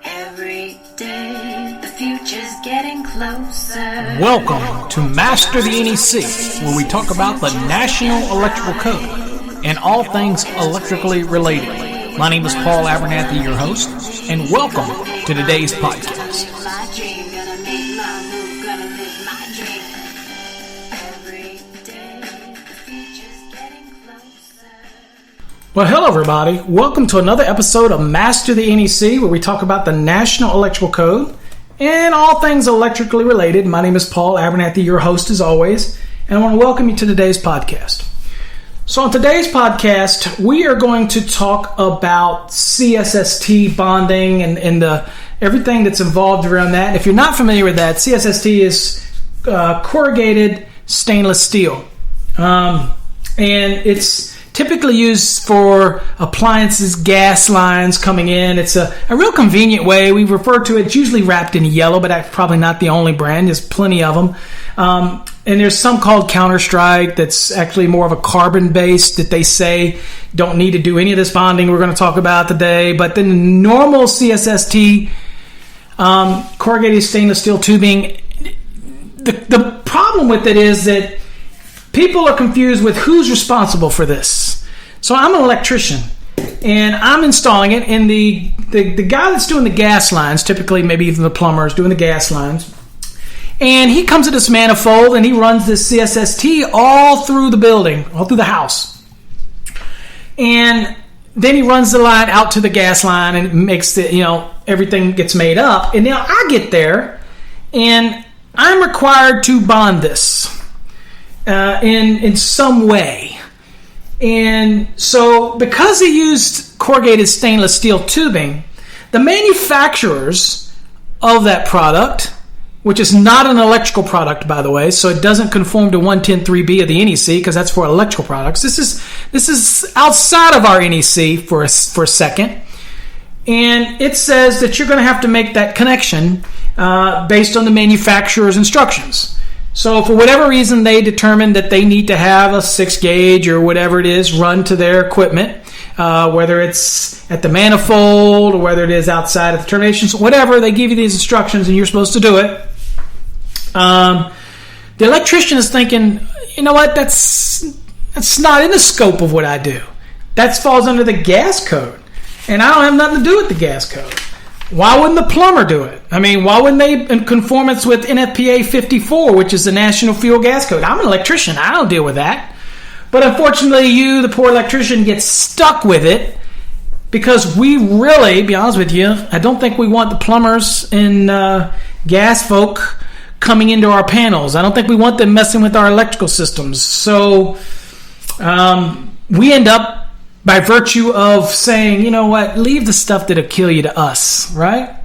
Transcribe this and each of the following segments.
Every day, the future's getting closer. Welcome to Master the NEC, where we talk about the National Electrical Code and all things electrically related. My name is Paul Abernathy, your host, and welcome to today's podcast. Well, hello everybody. Welcome to another episode of Master the NEC, where we talk about the National Electrical Code and all things electrically related. My name is Paul Abernathy, your host as always, and I want to welcome you to today's podcast. So on today's podcast, we are going to talk about CSS T bonding and everything that's involved around that. If you're not familiar with that, CSS T is corrugated stainless steel, and it's typically used for appliances, gas lines coming in. It's a real convenient way. We refer to it, it's usually wrapped in yellow, but that's probably not the only brand. There's plenty of them. And there's some called Counter-Strike that's actually more of a carbon-based that they say don't need to do any of this bonding we're going to talk about today. But the normal CSST corrugated stainless steel tubing, the problem with it is that people are confused with who's responsible for this. So I'm an electrician, and I'm installing it, and the guy that's doing the gas lines, typically maybe even the plumber is doing the gas lines, and he comes to this manifold, and he runs this CSST all through the building, all through the house. And then he runs the line out to the gas line, and it makes everything gets made up. And now I get there, and I'm required to bond this in some way. And so because he used corrugated stainless steel tubing, the manufacturers of that product, which is not an electrical product, by the way, so it doesn't conform to 110.3b of the NEC because that's for electrical products. This is outside of our NEC for a second. And it says that you're going to have to make that connection based on the manufacturer's instructions. So for whatever reason, they determined that they need to have a 6 gauge or whatever it is run to their equipment, whether it's at the manifold or whether it is outside of the terminations, whatever. They give you these instructions and you're supposed to do it. The electrician is thinking, you know what, that's not in the scope of what I do. That falls under the gas code, and I don't have nothing to do with the gas code. Why wouldn't the plumber do it? I mean, why wouldn't they in conformance with NFPA 54, which is the National Fuel Gas Code? I'm an electrician. I don't deal with that. But unfortunately, you, the poor electrician, get stuck with it because we really, be honest with you, I don't think we want the plumbers and gas folk coming into our panels. I don't think we want them messing with our electrical systems. So we end up, by virtue of saying, you know what, leave the stuff that'll kill you to us, right?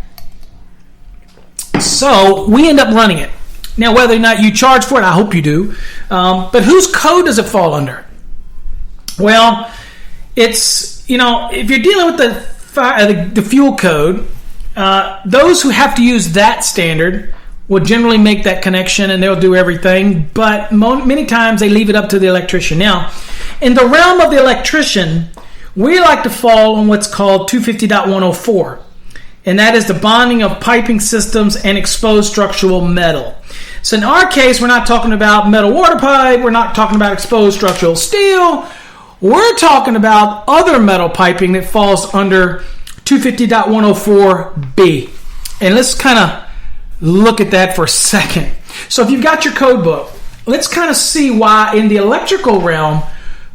So we end up running it. Now, whether or not you charge for it, I hope you do. But whose code does it fall under? Well, it's, if you're dealing with the fuel code, those who have to use that standard will generally make that connection and they'll do everything. But many times they leave it up to the electrician. Now, in the realm of the electrician, we like to fall on what's called 250.104, and that is the bonding of piping systems and exposed structural metal. So in our case, we're not talking about metal water pipe, we're not talking about exposed structural steel, we're talking about other metal piping that falls under 250.104B. And let's kind of look at that for a second. So if you've got your code book, let's kind of see why in the electrical realm,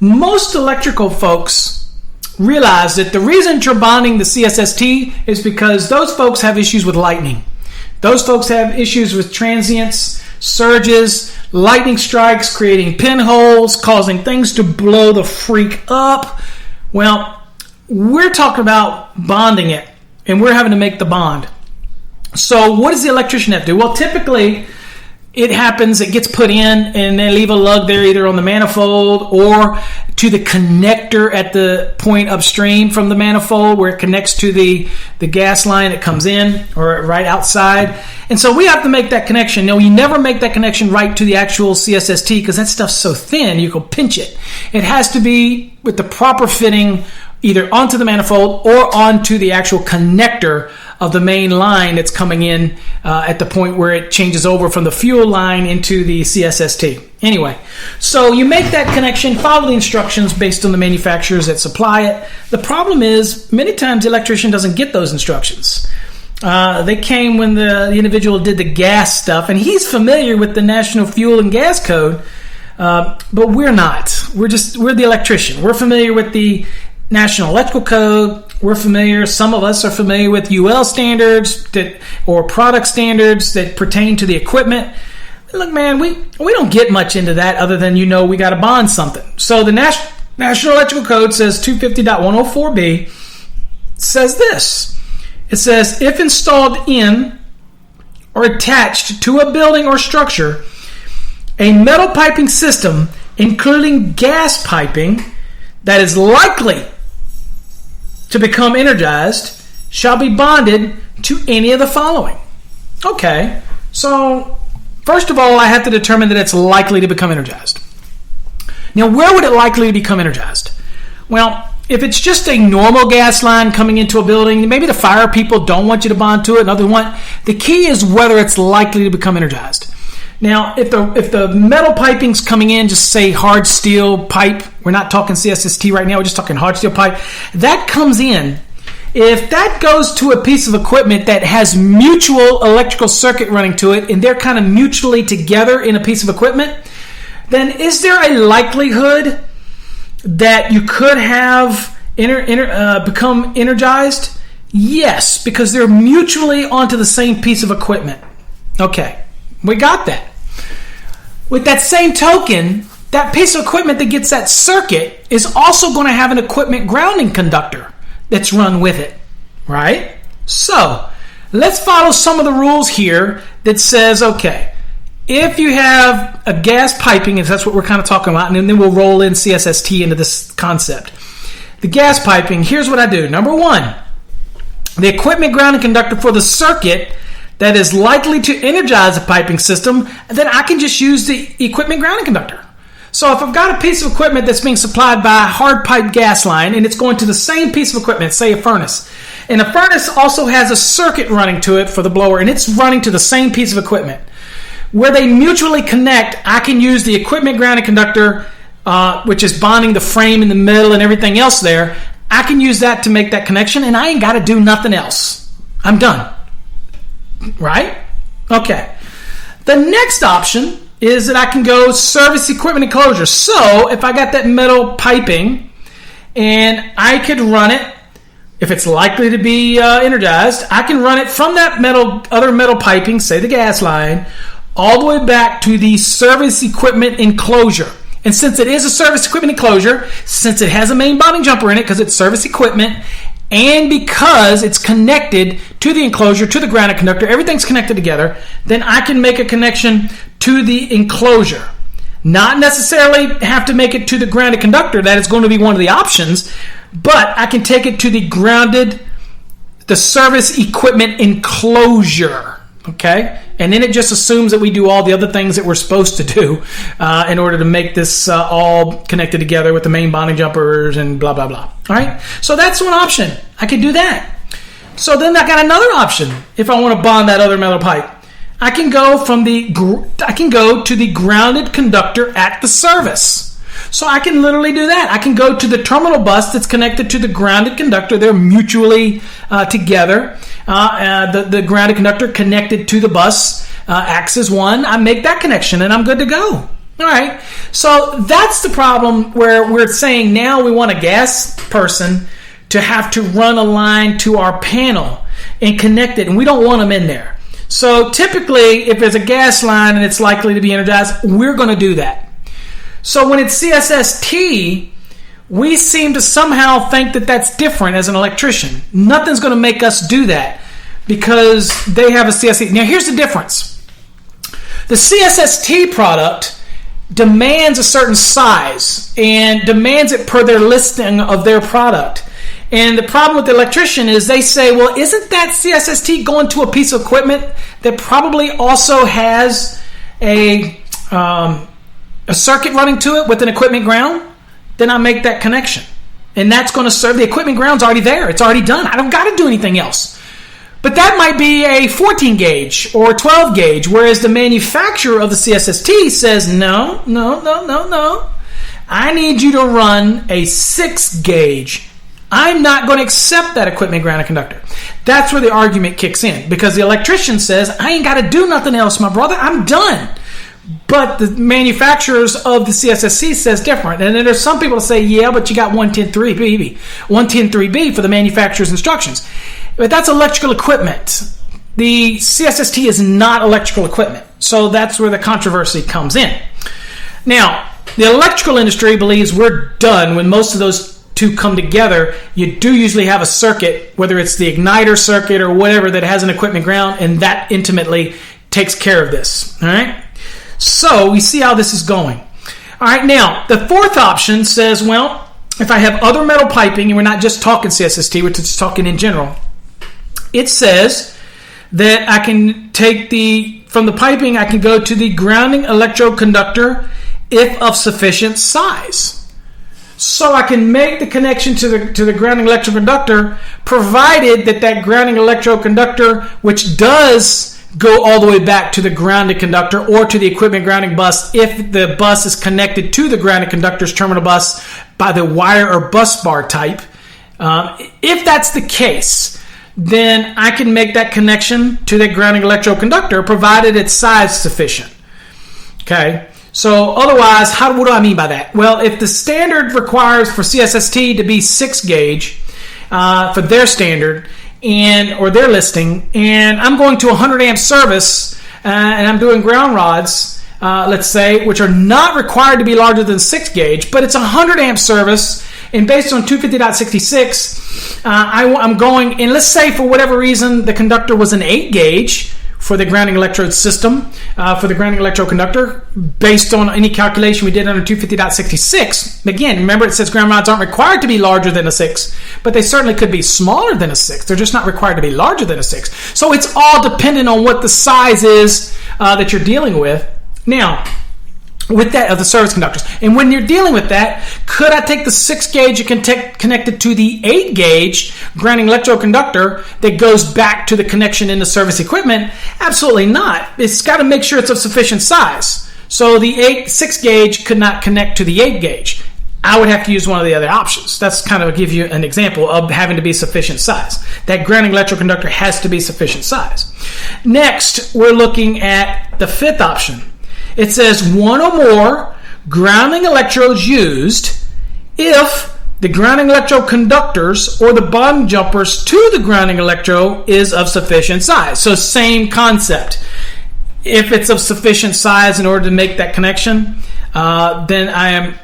most electrical folks realize that the reason you're bonding the CSST is because those folks have issues with lightning. Those folks have issues with transients, surges, lightning strikes, creating pinholes, causing things to blow the freak up. Well, we're talking about bonding it, and we're having to make the bond. So what does the electrician have to do? Well, typically it happens, it gets put in, and they leave a lug there either on the manifold or to the connector at the point upstream from the manifold where it connects to the gas line that comes in or right outside. And so we have to make that connection. Now, you never make that connection right to the actual CSST because that stuff's so thin you can pinch it. It has to be with the proper fitting either onto the manifold or onto the actual connector of the main line that's coming in at the point where it changes over from the fuel line into the CSST. Anyway, so you make that connection, follow the instructions based on the manufacturers that supply it. The problem is many times the electrician doesn't get those instructions. They came when the individual did the gas stuff, and he's familiar with the National Fuel and Gas Code, but we're not. We're the electrician. We're familiar with the National Electrical Code. We're familiar, some of us are familiar with UL standards or product standards that pertain to the equipment. Look, man, we don't get much into that other than we got to bond something. So the National Electrical Code says 250.104b says this. It says, if installed in or attached to a building or structure, a metal piping system, including gas piping, that is likely to become energized shall be bonded to any of the following. Okay, so first of all, I have to determine that it's likely to become energized. Now, where would it likely become energized? Well, if it's just a normal gas line coming into a building, maybe the fire people don't want you to bond to it, and others want. The key is whether it's likely to become energized. Now, if the metal piping's coming in, just say hard steel pipe, we're not talking CSST right now, we're just talking hard steel pipe, that comes in. If that goes to a piece of equipment that has mutual electrical circuit running to it, and they're kind of mutually together in a piece of equipment, then is there a likelihood that you could have become energized? Yes, because they're mutually onto the same piece of equipment. Okay, we got that. With that same token, that piece of equipment that gets that circuit is also going to have an equipment grounding conductor that's run with it, right? So let's follow some of the rules here that says, okay, if you have a gas piping, if that's what we're kind of talking about, and then we'll roll in CSST into this concept. The gas piping, here's what I do. Number one, the equipment grounding conductor for the circuit that is likely to energize a piping system, then I can just use the equipment grounding conductor. So if I've got a piece of equipment that's being supplied by a hard pipe gas line and it's going to the same piece of equipment, say a furnace, and the furnace also has a circuit running to it for the blower and it's running to the same piece of equipment, where they mutually connect, I can use the equipment grounding conductor, which is bonding the frame in the middle and everything else there. I can use that to make that connection and I ain't got to do nothing else. I'm done. Right? Okay. The next option is that I can go service equipment enclosure. So if I got that metal piping and I could run it, if it's likely to be energized, I can run it from that other metal piping, say the gas line, all the way back to the service equipment enclosure. And since it is a service equipment enclosure, since it has a main bonding jumper in it because it's service equipment, and because it's connected to the enclosure, to the grounding conductor, everything's connected together, then I can make a connection to the enclosure. Not necessarily have to make it to the grounded conductor. That is going to be one of the options, but I can take it to the service equipment enclosure. Okay? And then it just assumes that we do all the other things that we're supposed to do in order to make this all connected together with the main bonding jumpers and blah, blah, blah. All right? So that's one option. I can do that. So then I got another option if I want to bond that other metal pipe. I can go to the grounded conductor at the service. So I can literally do that. I can go to the terminal bus that's connected to the grounded conductor. They're mutually together. The grounded conductor connected to the bus acts as one. I make that connection and I'm good to go. All right. So that's the problem where we're saying now we want a gas person to have to run a line to our panel and connect it, and we don't want them in there. So typically, if there's a gas line and it's likely to be energized, we're going to do that. So when it's CSST, we seem to somehow think that that's different as an electrician. Nothing's going to make us do that because they have a CSST. Now, here's the difference. The CSST product demands a certain size and demands it per their listing of their product. And the problem with the electrician is they say, well, isn't that CSST going to a piece of equipment that probably also has a circuit running to it with an equipment ground? Then I make that connection. and that's going to serve the equipment ground's already there. It's already done. I don't got to do anything else. But that might be a 14 gauge or 12 gauge, whereas the manufacturer of the CSST says, no. I need you to run a 6 gauge. I'm not going to accept that equipment ground and conductor. That's where the argument kicks in, because the electrician says, I ain't got to do nothing else, my brother. I'm done. But the manufacturers of the CSST says different. And then there's some people that say, yeah, but you got 110.3b for the manufacturer's instructions. But that's electrical equipment. The CSST is not electrical equipment. So that's where the controversy comes in. Now, the electrical industry believes we're done when most of those two come together. You do usually have a circuit, whether it's the igniter circuit or whatever, that has an equipment ground, and that intimately takes care of this. All right? So we see how this is going. All right, now, the fourth option says, well, if I have other metal piping, and we're not just talking CSST, we're just talking in general, it says that I can take from the piping, I can go to the grounding electroconductor if of sufficient size. So I can make the connection to the grounding electroconductor, provided that grounding electroconductor, which does go all the way back to the grounded conductor or to the equipment grounding bus if the bus is connected to the grounded conductor's terminal bus by the wire or bus bar type. If that's the case, then I can make that connection to the grounding electroconductor, provided its size sufficient. Okay, so otherwise, what do I mean by that? Well, if the standard requires for CSST to be 6 gauge for their standard, or their listing, and I'm going to 100 amp service, and I'm doing ground rods, let's say, which are not required to be larger than 6 gauge, but it's 100 amp service, and based on 250.66, I'm going, and let's say for whatever reason the conductor was an 8 gauge for the grounding electrode system, for the grounding electroconductor, based on any calculation we did under 250.66. Again, remember, it says ground rods aren't required to be larger than a 6, but they certainly could be smaller than a 6. They're just not required to be larger than a 6. So it's all dependent on what the size is that you're dealing with. Now, with that, of the service conductors. And when you're dealing with that, could I take the 6 gauge and connect it to the 8 gauge grounding electroconductor that goes back to the connection in the service equipment? Absolutely not. It's got to make sure it's of sufficient size. So the 6 gauge could not connect to the 8 gauge. I would have to use one of the other options. That's kind of give you an example of having to be sufficient size. That grounding electroconductor has to be sufficient size. Next, we're looking at the fifth option. It says one or more grounding electrodes used if the grounding electroconductors or the bonding jumpers to the grounding electrode is of sufficient size. So same concept. If it's of sufficient size in order to make that connection, then I am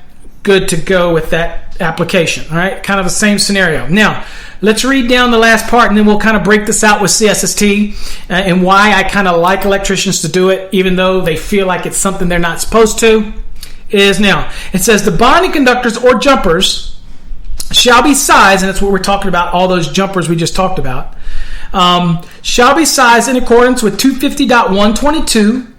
good to go with that application. All right, kind of the same scenario. Now, let's read down the last part, and then we'll kind of break this out with CSST and why I kind of like electricians to do it, even though they feel like it's something they're not supposed to. Now, it says the bonding conductors or jumpers shall be sized, and that's what we're talking about, all those jumpers we just talked about, shall be sized in accordance with 250.122,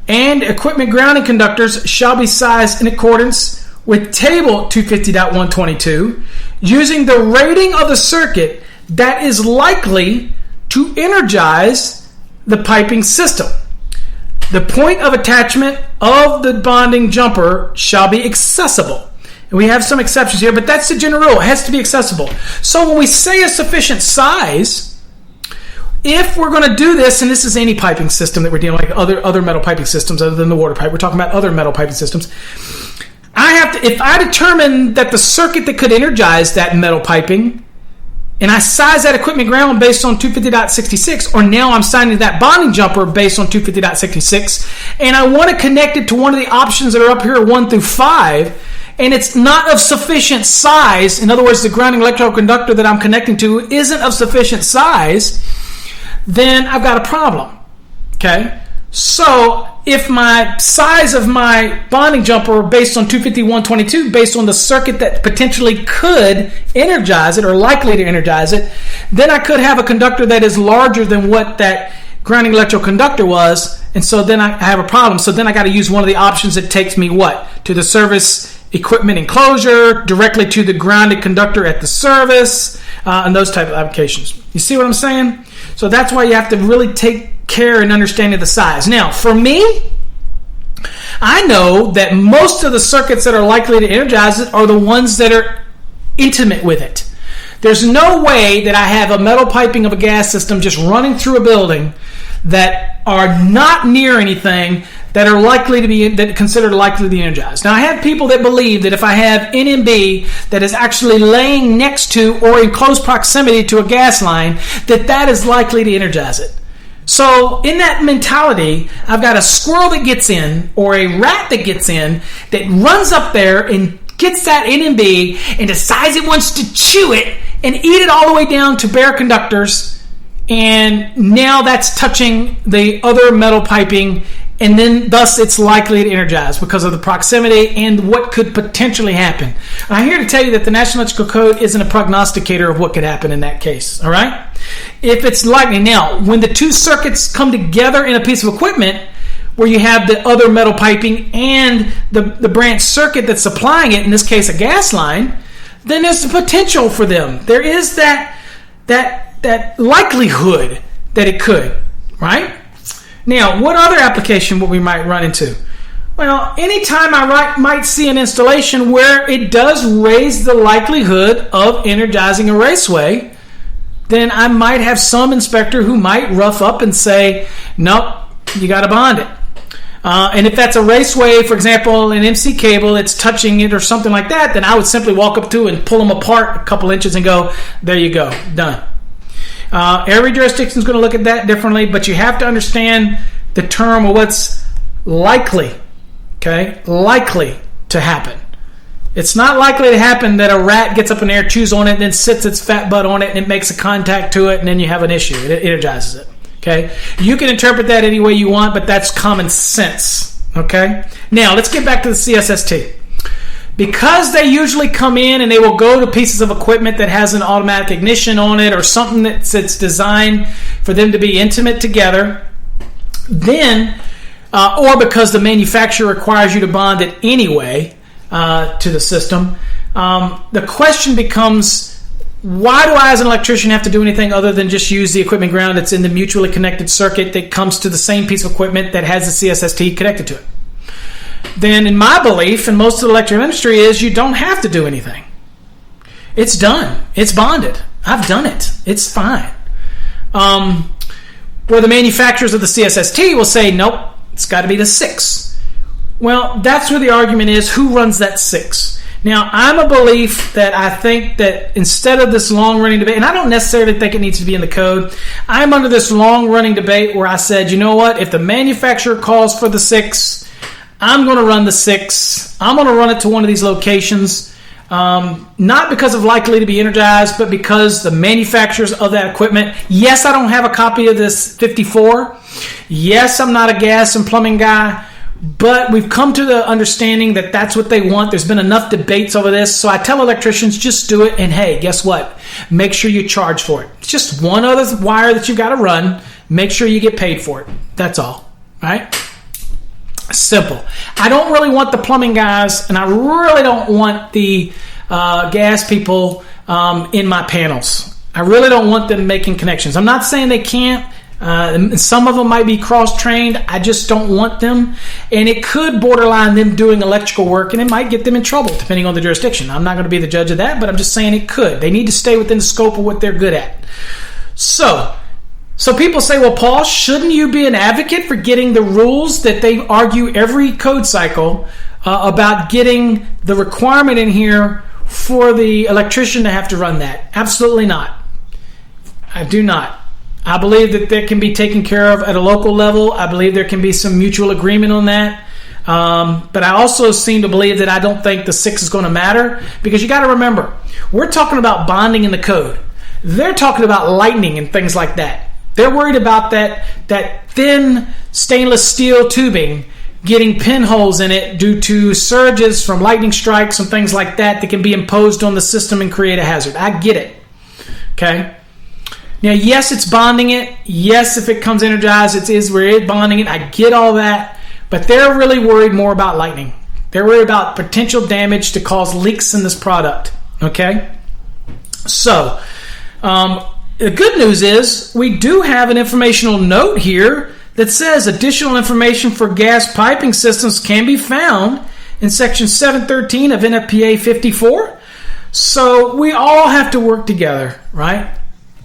and equipment grounding conductors shall be sized in accordance with table 250.122, using the rating of the circuit that is likely to energize the piping system. The point of attachment of the bonding jumper shall be accessible. And we have some exceptions here, but that's the general rule. It has to be accessible. So when we say a sufficient size, if we're going to do this, and this is any piping system that we're dealing with, like other metal piping systems other than the water pipe, we're talking about other metal piping systems, if I determine that the circuit that could energize that metal piping, and I size that equipment ground based on 250.66, or now I'm signing that bonding jumper based on 250.66, and I want to connect it to one of the options that are up here, 1 through 5, and it's not of sufficient size, in other words, the grounding electroconductor that I'm connecting to isn't of sufficient size, then I've got a problem. Okay? So if my size of my bonding jumper based on 250.122, based on the circuit that potentially could energize it or likely to energize it, then I could have a conductor that is larger than what that grounding electroconductor was, and so then I have a problem. So then I got to use one of the options that takes me to the service equipment enclosure, directly to the grounded conductor at the service, and those type of applications. You see what I'm saying? So that's why you have to really take care in understanding the size. Now, for me, I know that most of the circuits that are likely to energize it are the ones that are intimate with it. There's no way that I have a metal piping of a gas system just running through a building that are not near anything that are likely to be considered likely to be energized. Now, I have people that believe that if I have NMB that is actually laying next to or in close proximity to a gas line, that is likely to energize it. So in that mentality, I've got a squirrel that gets in or a rat that gets in that runs up there and gets that NMB and decides it wants to chew it and eat it all the way down to bare conductors, and now that's touching the other metal piping, and then thus it's likely to energize because of the proximity and what could potentially happen. I'm here to tell you that the National Electrical Code isn't a prognosticator of what could happen in that case, all right? If it's likely. Now, when the two circuits come together in a piece of equipment where you have the other metal piping and the branch circuit that's supplying it, in this case a gas line, then there's the potential for them. There is that likelihood that it could, right? Now, what other application would we might run into? Well, anytime I might see an installation where it does raise the likelihood of energizing a raceway, then I might have some inspector who might rough up and say, nope, you got to bond it. And if that's a raceway, for example, an MC cable, it's touching it or something like that, then I would simply walk up to and pull them apart a couple inches and go, there you go, done. Every jurisdiction is going to look at that differently, but you have to understand the term of what's likely, okay? Likely to happen. It's not likely to happen that a rat gets up in there, chews on it, and then sits its fat butt on it, and it makes a contact to it, and then you have an issue. It energizes it. Okay, you can interpret that any way you want, but that's common sense. Okay, now let's get back to the CSST. Because they usually come in and they will go to pieces of equipment that has an automatic ignition on it or something that's designed for them to be intimate together, then, or because the manufacturer requires you to bond it anyway to the system, the question becomes, why do I as an electrician have to do anything other than just use the equipment ground that's in the mutually connected circuit that comes to the same piece of equipment that has the CSST connected to it? Then in my belief, and most of the electrical industry, is you don't have to do anything. It's done. It's bonded. I've done it. It's fine. Where the manufacturers of the CSST will say, nope, it's got to be the 6. Well, that's where the argument is, who runs that 6? Now, I'm a belief that I think that instead of this long-running debate, and I don't necessarily think it needs to be in the code, I'm under this long-running debate where I said, you know what, if the manufacturer calls for the 6, I'm going to run the 6. I'm going to run it to one of these locations, not because of likely to be energized, but because the manufacturers of that equipment, yes, I don't have a copy of this 54. Yes, I'm not a gas and plumbing guy. But we've come to the understanding that that's what they want. There's been enough debates over this. So I tell electricians, just do it. And hey, guess what? Make sure you charge for it. It's just one other wire that you've got to run. Make sure you get paid for it. That's all. Right? Simple. I don't really want the plumbing guys, and I really don't want the gas people in my panels. I really don't want them making connections. I'm not saying they can't. Some of them might be cross-trained. I just don't want them, and it could borderline them doing electrical work, and it might get them in trouble depending on the jurisdiction. I'm not going to be the judge of that, but I'm just saying it could. They need to stay within the scope of what they're good at. So people say, well, Paul, shouldn't you be an advocate for getting the rules that they argue every code cycle about getting the requirement in here for the electrician to have to run that? Absolutely not. I do not. I believe that can be taken care of at a local level. I believe there can be some mutual agreement on that. But I also seem to believe that I don't think the 6 is going to matter, because you got to remember, we're talking about bonding in the code. They're talking about lightning and things like that. They're worried about that thin stainless steel tubing getting pinholes in it due to surges from lightning strikes and things like that can be imposed on the system and create a hazard. I get it. Okay? Now, yes, it's bonding it. Yes, if it comes energized, we're bonding it. I get all that. But they're really worried more about lightning. They're worried about potential damage to cause leaks in this product. Okay? So, the good news is we do have an informational note here that says additional information for gas piping systems can be found in Section 713 of NFPA 54. So we all have to work together, right?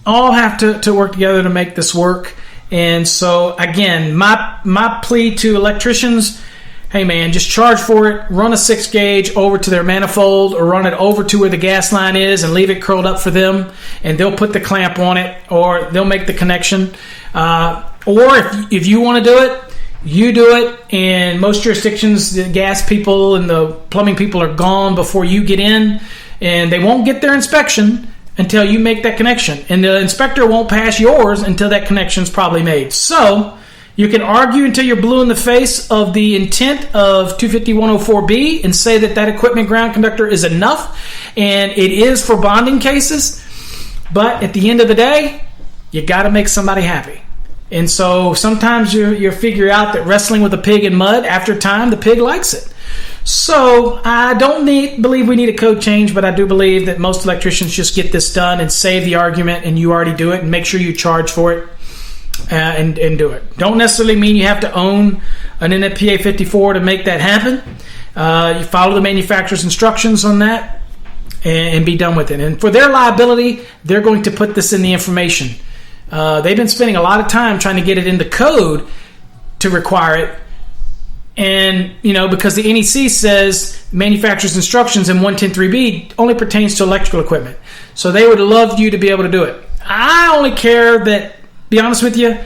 All have to work together to make this work. And so, again, my plea to electricians, hey man, just charge for it, run a 6-gauge over to their manifold or run it over to where the gas line is and leave it curled up for them, and they'll put the clamp on it or they'll make the connection. Or if you want to do it, you do it. In most jurisdictions, the gas people and the plumbing people are gone before you get in, and they won't get their inspection until you make that connection. And the inspector won't pass yours until that connection's probably made. So you can argue until you're blue in the face of the intent of 250-104B and say that equipment ground conductor is enough, and it is for bonding cases. But at the end of the day, you got to make somebody happy. And so sometimes you figure out that wrestling with a pig in mud, after time, the pig likes it. So I don't believe we need a code change, but I do believe that most electricians just get this done and save the argument, and you already do it, and make sure you charge for it and do it. Don't necessarily mean you have to own an NFPA 54 to make that happen. You follow the manufacturer's instructions on that and be done with it. And for their liability, they're going to put this in the information. They've been spending a lot of time trying to get it in the code to require it. And, because the NEC says manufacturer's instructions in 110.3b only pertains to electrical equipment. So they would love you to be able to do it. I only care that, be honest with you,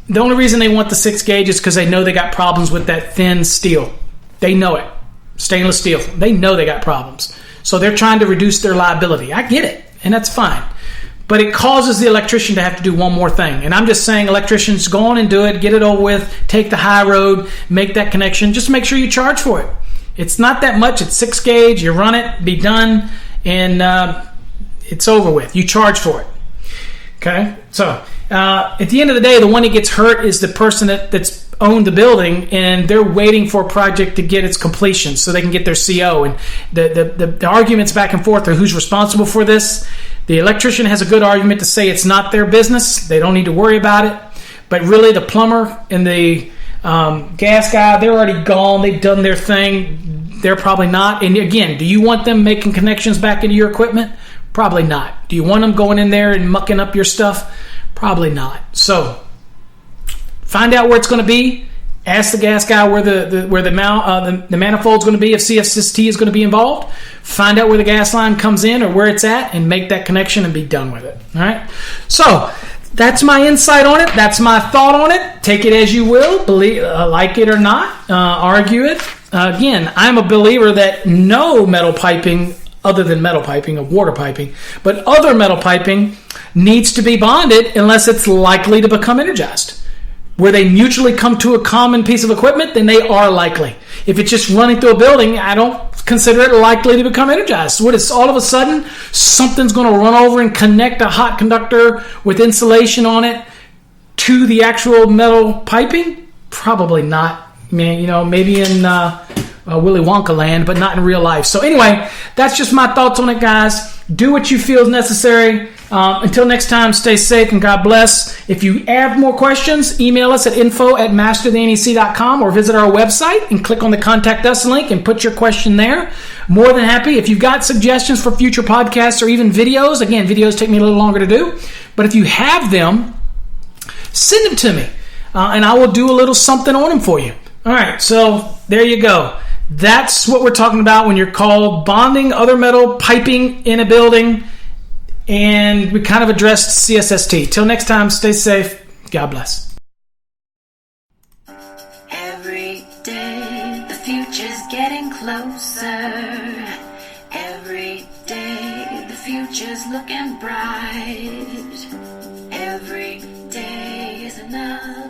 the only reason they want the 6-gauge is because they know they got problems with that thin steel. They know it. Stainless steel. They know they got problems. So they're trying to reduce their liability. I get it, and that's fine. But it causes the electrician to have to do one more thing. And I'm just saying, electricians, go on and do it. Get it over with. Take the high road. Make that connection. Just make sure you charge for it. It's not that much. It's 6-gauge. You run it. Be done. And it's over with. You charge for it. Okay? So, at the end of the day, the one that gets hurt is the person that's owned the building, and they're waiting for a project to get its completion so they can get their CO. And the arguments back and forth are who's responsible for this. The electrician has a good argument to say it's not their business. They don't need to worry about it. But really, the plumber and the gas guy, they're already gone. They've done their thing. They're probably not. And again, do you want them making connections back into your equipment? Probably not. Do you want them going in there and mucking up your stuff? Probably not. So find out where it's going to be. Ask the gas guy where the manifold's going to be, if CSST is going to be involved. Find out where the gas line comes in or where it's at, and make that connection and be done with it. All right. So that's my insight on it. That's my thought on it. Take it as you will. Believe, like it or not. Argue it. Again, I'm a believer that no metal piping, other than metal piping of water piping, but other metal piping needs to be bonded unless it's likely to become energized. Where they mutually come to a common piece of equipment, then they are likely. If it's just running through a building, I don't consider it likely to become energized. What is all of a sudden something's going to run over and connect a hot conductor with insulation on it to the actual metal piping? Probably not. I mean, maybe in Willy Wonka land, but not in real life. So anyway, that's just my thoughts on it, guys. Do what you feel is necessary. Until next time, stay safe and God bless. If you have more questions, email us at info@masterthenec.com or visit our website and click on the Contact Us link and put your question there. More than happy. If you've got suggestions for future podcasts or even videos, again, videos take me a little longer to do, but if you have them, send them to me and I will do a little something on them for you. All right, so there you go. That's what we're talking about when you're called bonding other metal piping in a building. And we kind of addressed CSST. Till next time, stay safe. God bless. Every day, the future's getting closer. Every day, the future's looking bright. Every day is another